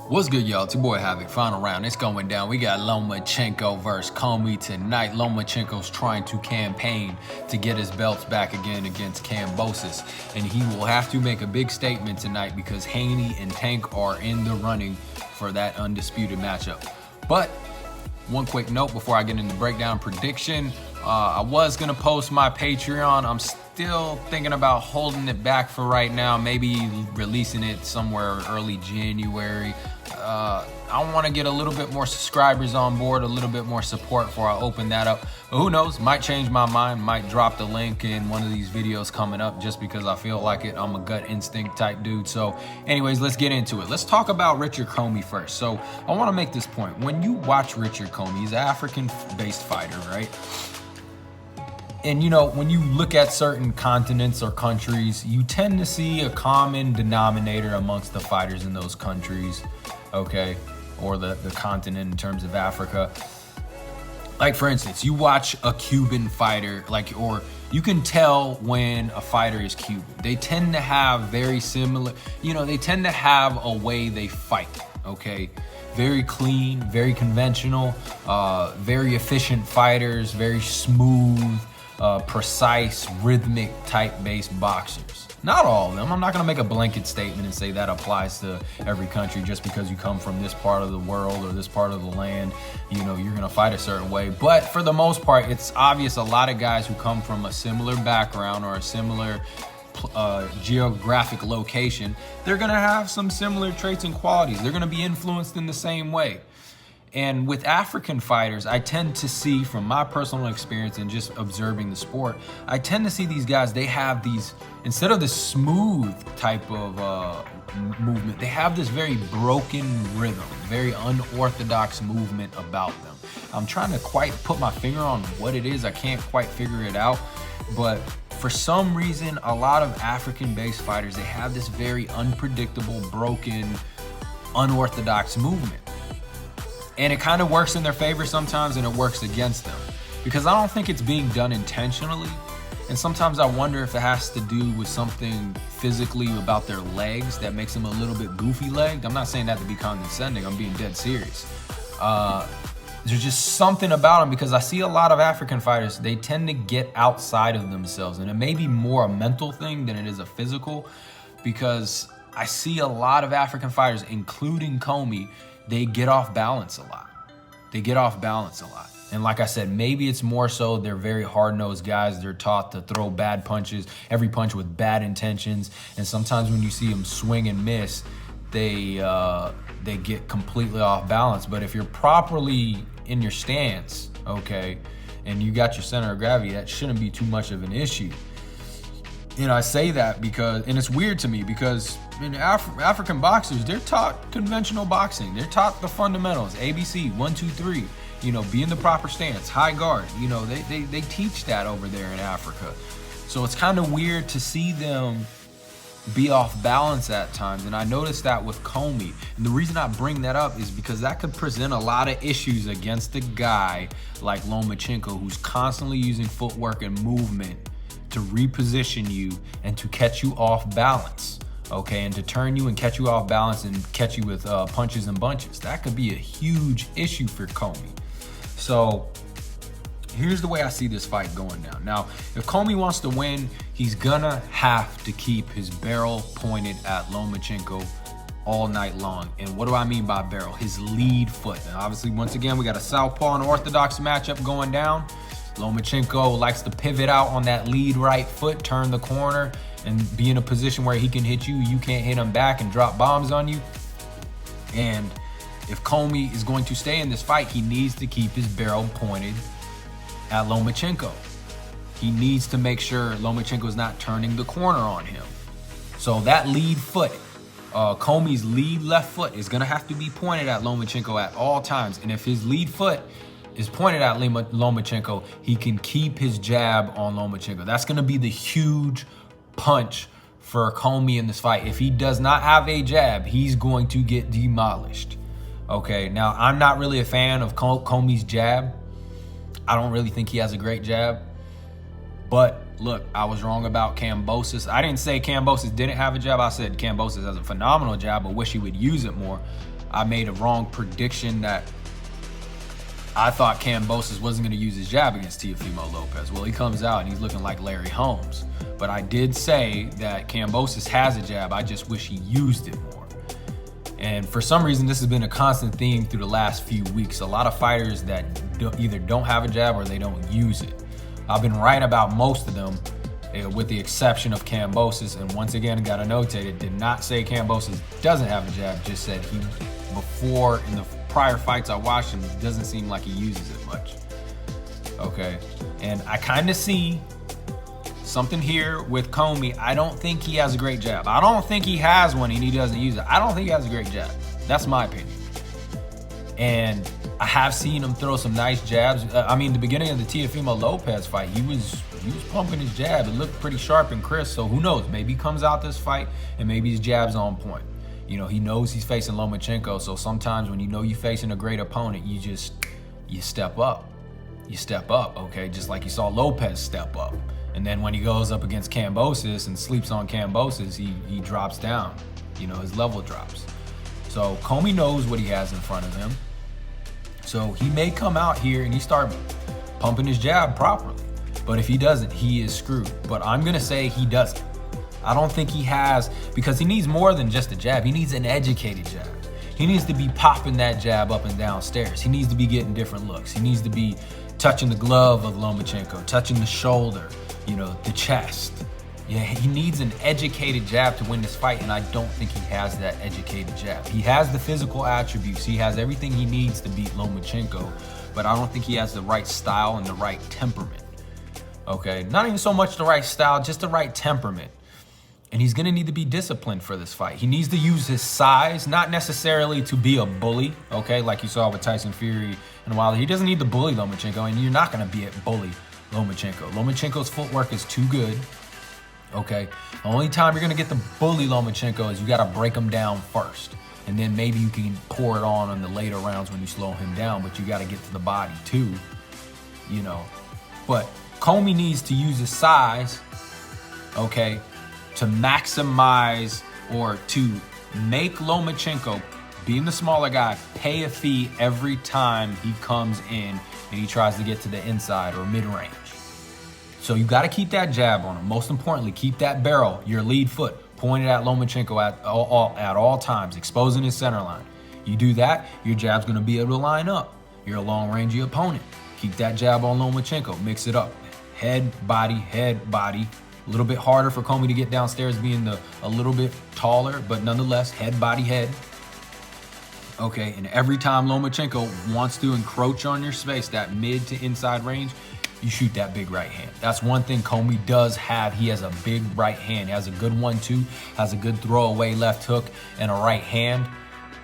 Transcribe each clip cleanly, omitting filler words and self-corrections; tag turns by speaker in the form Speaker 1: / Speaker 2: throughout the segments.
Speaker 1: What's good, y'all? It's your boy Havoc. Final round. It's going down. We got Lomachenko versus Commey tonight. Lomachenko's trying to campaign to get his belts back again against Kambosos. And he will have to make a big statement tonight because Haney and Tank are in the running for that undisputed matchup. But one quick note before I get into breakdown prediction. I was going to post my Patreon. I'm still thinking about holding it back for right now, maybe releasing it somewhere early January. I want to get a little bit more subscribers on board, a little bit more support before I open that up. But who knows, might change my mind, might drop the link in one of these videos coming up just because I feel like it. I'm a gut instinct type dude. So anyways, let's get into it. Let's talk about Richard Commey first. So I want to make this point. When you watch Richard Commey, he's an African-based fighter, right? And you know, when you look at certain continents or countries, you tend to see a common denominator amongst the fighters in those countries, okay? Or the continent in terms of Africa. Like for instance, you watch a Cuban fighter, or you can tell when a fighter is Cuban. They tend to have very similar, they tend to have a way they fight, okay? Very clean, very conventional, very efficient fighters, very smooth, precise, rhythmic type-based boxers. Not all of them. I'm not going to make a blanket statement and say that applies to every country just because you come from this part of the world or this part of the land, you're going to fight a certain way. But for the most part, it's obvious a lot of guys who come from a similar background or a similar geographic location, they're going to have some similar traits and qualities. They're going to be influenced in the same way. And with African fighters, I tend to see, from my personal experience and just observing the sport, I tend to see these guys, they have these, instead of the smooth type of movement, they have this very broken rhythm, very unorthodox movement about them. I'm trying to quite put my finger on what it is. I can't quite figure it out. But for some reason, a lot of African-based fighters, they have this very unpredictable, broken, unorthodox movement. And it kind of works in their favor sometimes and it works against them because I don't think it's being done intentionally. And sometimes I wonder if it has to do with something physically about their legs that makes them a little bit goofy legged. I'm not saying that to be condescending. I'm being dead serious. There's just something about them because I see a lot of African fighters, they tend to get outside of themselves, and it may be more a mental thing than it is a physical, because I see a lot of African fighters, including Commey, they get off balance a lot. And like I said, maybe it's more so they're very hard-nosed guys. They're taught to throw bad punches, every punch with bad intentions. And sometimes when you see them swing and miss, they get completely off balance. But if you're properly in your stance, okay, and you got your center of gravity, that shouldn't be too much of an issue. I say that because, and it's weird to me because African boxers, they're taught conventional boxing. They're taught the fundamentals, ABC, 1, 2, 3, be in the proper stance, high guard. They teach that over there in Africa. So it's kind of weird to see them be off balance at times. And I noticed that with Commey. And the reason I bring that up is because that could present a lot of issues against a guy like Lomachenko, who's constantly using footwork and movement to reposition you and to catch you off balance, okay, and to turn you and catch you off balance and catch you with punches and bunches. That could be a huge issue for Commey. So here's the way I see this fight going down. Now, if Commey wants to win, he's gonna have to keep his barrel pointed at Lomachenko all night long. And what do I mean by barrel? His lead foot. And obviously, once again, we got a southpaw and orthodox matchup going down. Lomachenko likes to pivot out on that lead right foot, turn the corner, and be in a position where he can hit you. You can't hit him back and drop bombs on you. And if Commey is going to stay in this fight, he needs to keep his barrel pointed at Lomachenko. He needs to make sure Lomachenko is not turning the corner on him. So that lead foot, Commey's lead left foot, is going to have to be pointed at Lomachenko at all times. And if his lead foot is pointed at Lomachenko, he can keep his jab on Lomachenko. That's going to be the huge punch for Commey in this fight. If he does not have a jab, he's going to get demolished. Okay, now I'm not really a fan of Commey's jab. I don't really think he has a great jab. But look, I was wrong about Kambosos. I didn't say Kambosos didn't have a jab. I said Kambosos has a phenomenal jab, but wish he would use it more. I made a wrong prediction that I thought Kambosos wasn't going to use his jab against Teofimo Lopez. Well, he comes out and he's looking like Larry Holmes. But I did say that Kambosos has a jab. I just wish he used it more. And for some reason, this has been a constant theme through the last few weeks. A lot of fighters that either don't have a jab or they don't use it. I've been right about most of them, with the exception of Kambosos. And once again, got to notate it, did not say Kambosos doesn't have a jab, just said he, before in the prior fights I watched him, it doesn't seem like he uses it much. Okay, and I kind of see something here with Commey. I don't think he has a great jab. I don't think he has one and he doesn't use it. I don't think he has a great jab. That's my opinion. And I have seen him throw some nice jabs. I mean, the beginning of the Teofimo Lopez fight, he was pumping his jab. It looked pretty sharp and crisp. So who knows? Maybe he comes out this fight and maybe his jab's on point. You know, he knows he's facing Lomachenko. So sometimes when you know you're facing a great opponent, you step up. You step up, okay? Just like you saw Lopez step up. And then when he goes up against Kambosos and sleeps on Kambosos, he drops down. You know, his level drops. So Commey knows what he has in front of him. So he may come out here and he start pumping his jab properly. But if he doesn't, he is screwed. But I'm going to say he doesn't. I don't think he has, because he needs more than just a jab. He needs an educated jab. He needs to be popping that jab up and down stairs. He needs to be getting different looks. He needs to be touching the glove of Lomachenko, touching the shoulder, you know, the chest. Yeah, he needs an educated jab to win this fight, and I don't think he has that educated jab. He has the physical attributes. He has everything he needs to beat Lomachenko, but I don't think he has the right style and the right temperament. Okay, not even so much the right style, just the right temperament. And he's going to need to be disciplined for this fight. He needs to use his size, not necessarily to be a bully, okay, like you saw with Tyson Fury and Wilder. He doesn't need to bully Lomachenko, and you're not going to be a bully Lomachenko. Lomachenko's footwork is too good, okay? The only time you're going to get to bully Lomachenko is you got to break him down first. And then maybe you can pour it on in the later rounds when you slow him down, but you got to get to the body too, you know. But Commey needs to use his size, okay, to maximize or to make Lomachenko, being the smaller guy, pay a fee every time he comes in and he tries to get to the inside or mid-range. So you got to keep that jab on him. Most importantly, keep that barrel, your lead foot, pointed at Lomachenko at all times, exposing his center line. You do that, your jab's going to be able to line up. You're a long-rangey opponent. Keep that jab on Lomachenko. Mix it up. Head, body, head, body. A little bit harder for Commey to get downstairs being a little bit taller, but nonetheless, head, body, head. Okay, and every time Lomachenko wants to encroach on your space, that mid to inside range, you shoot that big right hand. That's one thing Commey does have. He has a big right hand. He has a good 1-2, has a good throwaway left hook, and a right hand.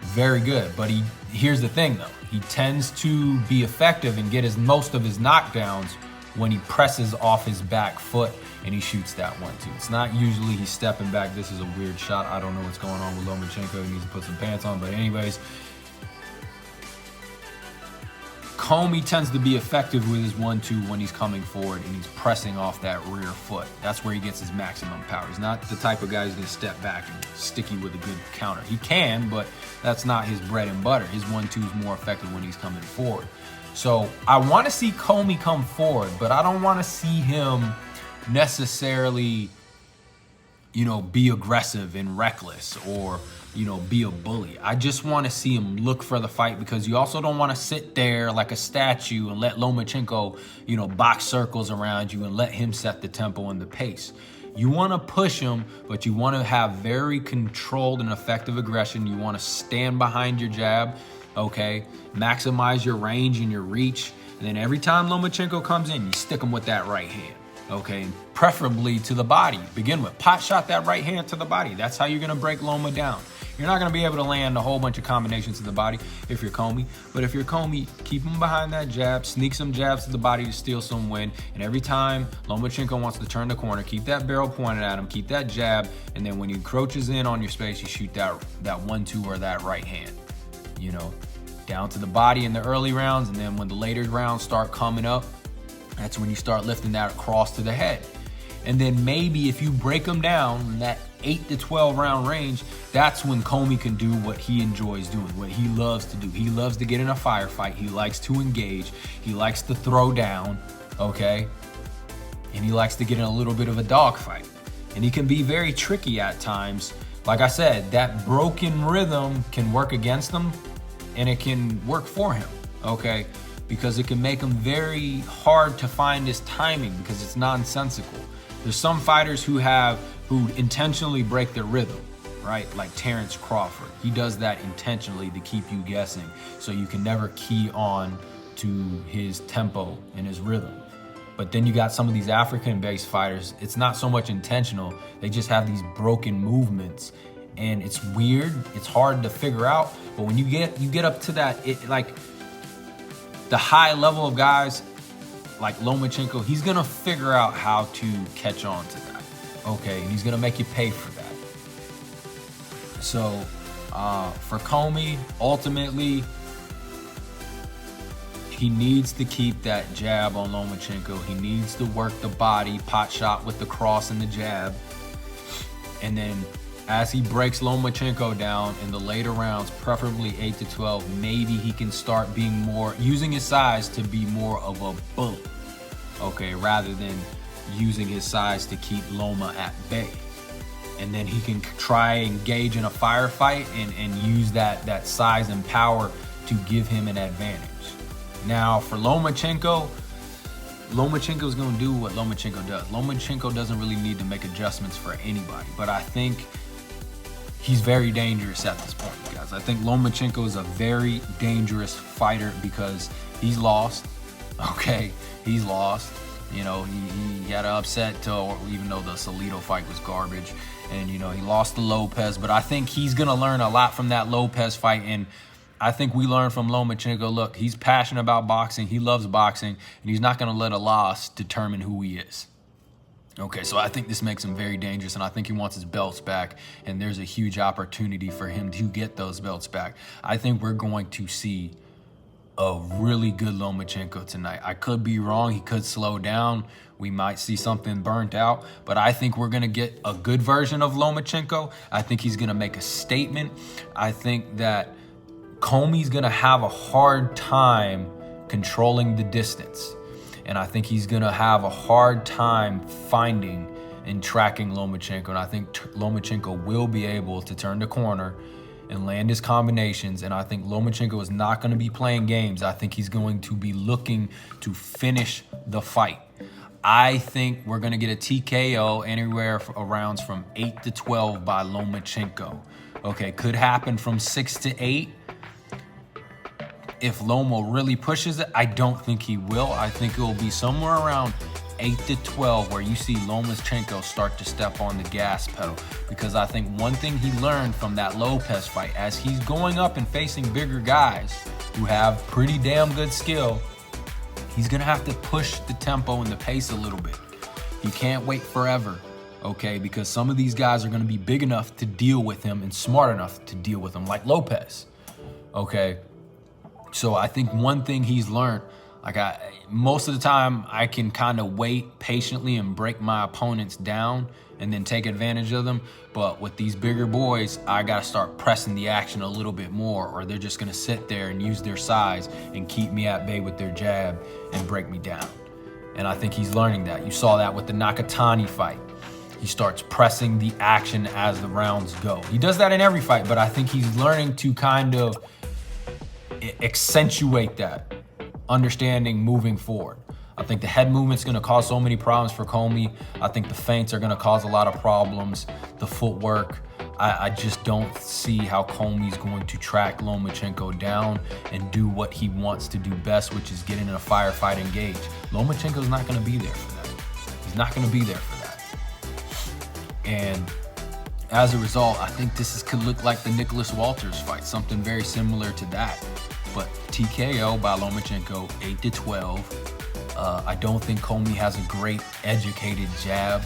Speaker 1: Very good, but here's the thing though. He tends to be effective and get most of his knockdowns when he presses off his back foot and he shoots that 1-2. It's not usually he's stepping back. This is a weird shot. I don't know what's going on with Lomachenko. He needs to put some pants on. But anyways, Commey tends to be effective with his 1-2 when he's coming forward and he's pressing off that rear foot. That's where he gets his maximum power. He's not the type of guy who's going to step back and stick you with a good counter. He can, but that's not his bread and butter. His 1-2 is more effective when he's coming forward. So I want to see Commey come forward, but I don't want to see him necessarily, you know, be aggressive and reckless or, you know, be a bully. I just want to see him look for the fight, because you also don't want to sit there like a statue and let Lomachenko, you know, box circles around you and let him set the tempo and the pace. You want to push him, but you want to have very controlled and effective aggression. You want to stand behind your jab, okay? Maximize your range and your reach. And then every time Lomachenko comes in, you stick him with that right hand, okay? Preferably to the body. Begin with pot shot that right hand to the body. That's how you're going to break Loma down. You're not going to be able to land a whole bunch of combinations to the body if you're Commey. But if you're Commey, keep him behind that jab, sneak some jabs to the body to steal some win. And every time Lomachenko wants to turn the corner, keep that barrel pointed at him, keep that jab. And then when he encroaches in on your space, you shoot that 1-2 or that right hand, you know, down to the body in the early rounds. And then when the later rounds start coming up, that's when you start lifting that across to the head. And then maybe if you break him down in that 8 to 12 round range, that's when Commey can do what he enjoys doing, what he loves to do. He loves to get in a firefight. He likes to engage. He likes to throw down, okay? And he likes to get in a little bit of a dogfight. And he can be very tricky at times. Like I said, that broken rhythm can work against him and it can work for him, okay? Because it can make him very hard to find his timing because it's nonsensical. There's some fighters who intentionally break their rhythm, right? Like Terrence Crawford. He does that intentionally to keep you guessing so you can never key on to his tempo and his rhythm. But then you got some of these African-based fighters, it's not so much intentional, they just have these broken movements. And it's weird, it's hard to figure out, but when you get up to that, like the high level of guys like Lomachenko, he's gonna figure out how to catch on to that, okay? And he's gonna make you pay for that. So for Commey, ultimately, he needs to keep that jab on Lomachenko. He needs to work the body, pot shot with the cross and the jab. And then as he breaks Lomachenko down in the later rounds, preferably 8 to 12, maybe he can start using his size to be more of a bullet, okay, rather than using his size to keep Loma at bay. And then he can try engage in a firefight and use that size and power to give him an advantage. Now for Lomachenko is going to do what Lomachenko does. Lomachenko doesn't really need to make adjustments for anybody, but I think he's very dangerous at this point, guys. I think Lomachenko is a very dangerous fighter because he's lost, okay? He's lost. You know, he got upset even though the Salido fight was garbage. And, you know, he lost to Lopez, but I think he's going to learn a lot from that Lopez fight. And I think we learned from Lomachenko, look, he's passionate about boxing. He loves boxing, and he's not going to let a loss determine who he is. Okay, so I think this makes him very dangerous, and I think he wants his belts back, and there's a huge opportunity for him to get those belts back. I think we're going to see a really good Lomachenko tonight. I could be wrong. He could slow down. We might see something burnt out, but I think we're going to get a good version of Lomachenko. I think he's going to make a statement. I think that Commey's going to have a hard time controlling the distance. And I think he's going to have a hard time finding and tracking Lomachenko. And I think Lomachenko will be able to turn the corner and land his combinations. And I think Lomachenko is not going to be playing games. I think he's going to be looking to finish the fight. I think we're going to get a TKO anywhere around from 8 to 12 by Lomachenko. Okay, could happen from 6 to 8. If Loma really pushes it, I don't think he will. I think it will be somewhere around 8 to 12 where you see Lomachenko start to step on the gas pedal. Because I think one thing he learned from that Lopez fight, as he's going up and facing bigger guys who have pretty damn good skill, he's going to have to push the tempo and the pace a little bit. He can't wait forever, okay? Because some of these guys are going to be big enough to deal with him and smart enough to deal with him, like Lopez, okay? So I think one thing he's learned, most of the time I can kind of wait patiently and break my opponents down and then take advantage of them. But with these bigger boys, I got to start pressing the action a little bit more, or they're just going to sit there and use their size and keep me at bay with their jab and break me down. And I think he's learning that. You saw that with the Nakatani fight. He starts pressing the action as the rounds go. He does that in every fight, but I think he's learning to kind of accentuate that understanding moving forward. I think the head movement's going to cause so many problems for Commey. I think the feints are going to cause a lot of problems. The footwork, I just don't see how Commey's going to track Lomachenko down and do what he wants to do best, which is get in a firefight engage. Lomachenko's not going to be there for that. He's not going to be there for that. And as a result, I think could look like the Nicholas Walters fight, something very similar to that. But TKO by Lomachenko, 8 to 12. I don't think Commey has a great educated jab.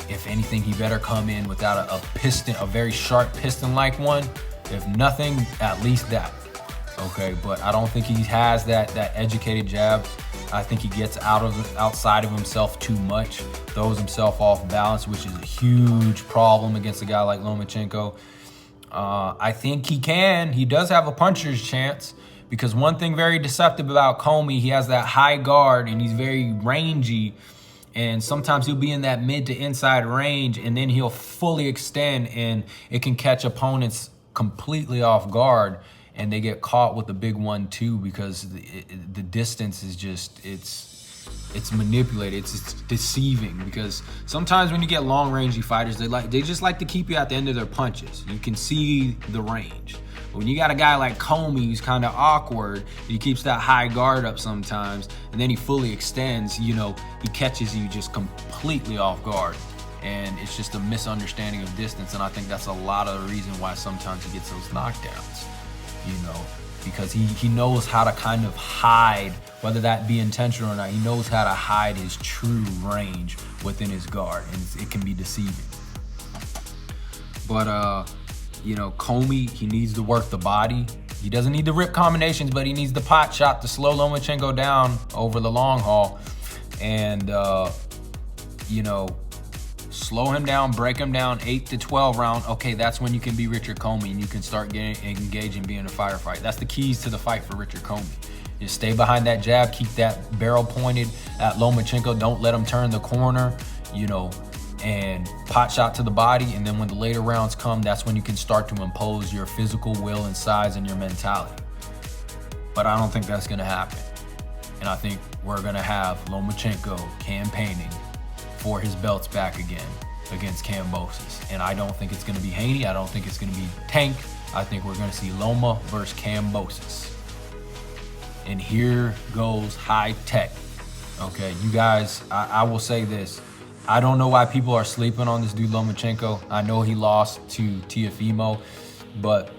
Speaker 1: If anything, he better come in without a very sharp piston-like one. If nothing, at least that. Okay, but I don't think he has that educated jab. I think he gets outside of himself too much, throws himself off balance, which is a huge problem against a guy like Lomachenko. I think he does have a puncher's chance, because one thing very deceptive about Commey, he has that high guard and he's very rangy, and sometimes he'll be in that mid to inside range and then he'll fully extend, and it can catch opponents completely off guard, and they get caught with a big 1-2 because the distance is just, it's manipulated, it's deceiving, because sometimes when you get long rangey fighters, they just like to keep you at the end of their punches. You can see the range. But when you got a guy like Commey who's kind of awkward, he keeps that high guard up sometimes, and then he fully extends, you know, he catches you just completely off guard. And it's just a misunderstanding of distance, and I think that's a lot of the reason why sometimes he gets those knockdowns, you know, because he knows how to kind of hide, whether that be intentional or not, he knows how to hide his true range within his guard, and it can be deceiving. But, you know, Commey, he needs to work the body. He doesn't need the rip combinations, but he needs the pot shot to slow Lomachenko down over the long haul. And, you know, slow him down, break him down, 8 to 12 round. Okay, that's when you can be Richard Commey and you can start getting engaged and being a firefight. That's the keys to the fight for Richard Commey. Just stay behind that jab, keep that barrel pointed at Lomachenko. Don't let him turn the corner, you know, and pot shot to the body. And then when the later rounds come, that's when you can start to impose your physical will and size and your mentality. But I don't think that's gonna happen. And I think we're gonna have Lomachenko campaigning for his belts back again against Kambosos. And I don't think it's gonna be Haney. I don't think it's gonna be Tank. I think we're gonna see Loma versus Kambosos. And here goes high tech. Okay, you guys, I will say this. I don't know why people are sleeping on this dude Lomachenko. I know he lost to Teofimo, but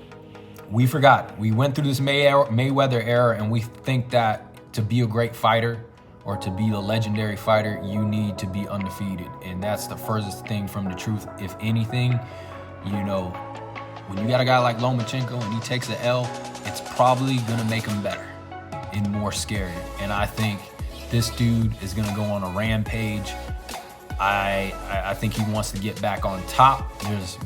Speaker 1: we forgot. We went through this Mayweather era, and we think that to be a great fighter or to be a legendary fighter, you need to be undefeated. And that's the furthest thing from the truth. If anything, you know, when you got a guy like Lomachenko and he takes an L, it's probably gonna make him better and more scary. And I think this dude is gonna go on a rampage. I think he wants to get back on top.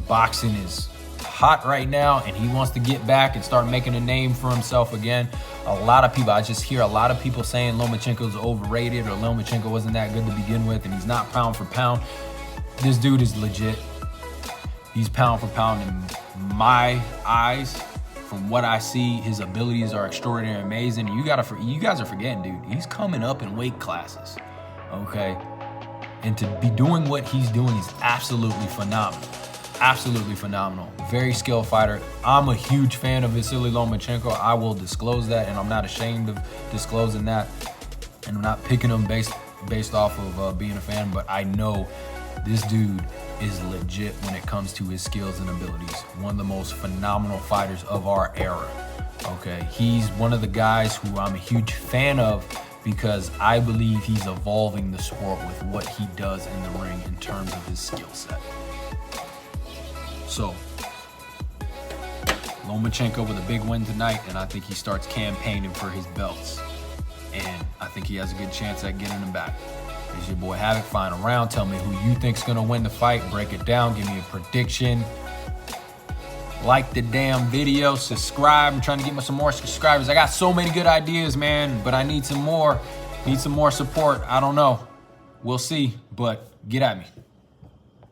Speaker 1: Boxing is hot right now, and he wants to get back and start making a name for himself again. A lot of people, I just hear a lot of people saying Lomachenko's overrated or Lomachenko wasn't that good to begin with and he's not pound for pound. This dude is legit. He's pound for pound in my eyes. From what I see, his abilities are extraordinary, amazing. You guys are forgetting, dude, he's coming up in weight classes, okay? And to be doing what he's doing is absolutely phenomenal. Absolutely phenomenal. Very skilled fighter. I'm a huge fan of Vasily Lomachenko. I will disclose that, and I'm not ashamed of disclosing that. And I'm not picking him based off of being a fan, but I know this dude is legit when it comes to his skills and abilities. One of the most phenomenal fighters of our era. Okay, he's one of the guys who I'm a huge fan of, because I believe he's evolving the sport with what he does in the ring in terms of his skill set. So, Lomachenko with a big win tonight, and I think he starts campaigning for his belts. And I think he has a good chance at getting them back. It's your boy Havoc, final round. Tell me who you think's gonna win the fight. Break it down, give me a prediction. Like the damn video, subscribe. I'm trying to get some more subscribers. I got so many good ideas, man, but I need some more. Need some more support. I don't know. We'll see, but get at me.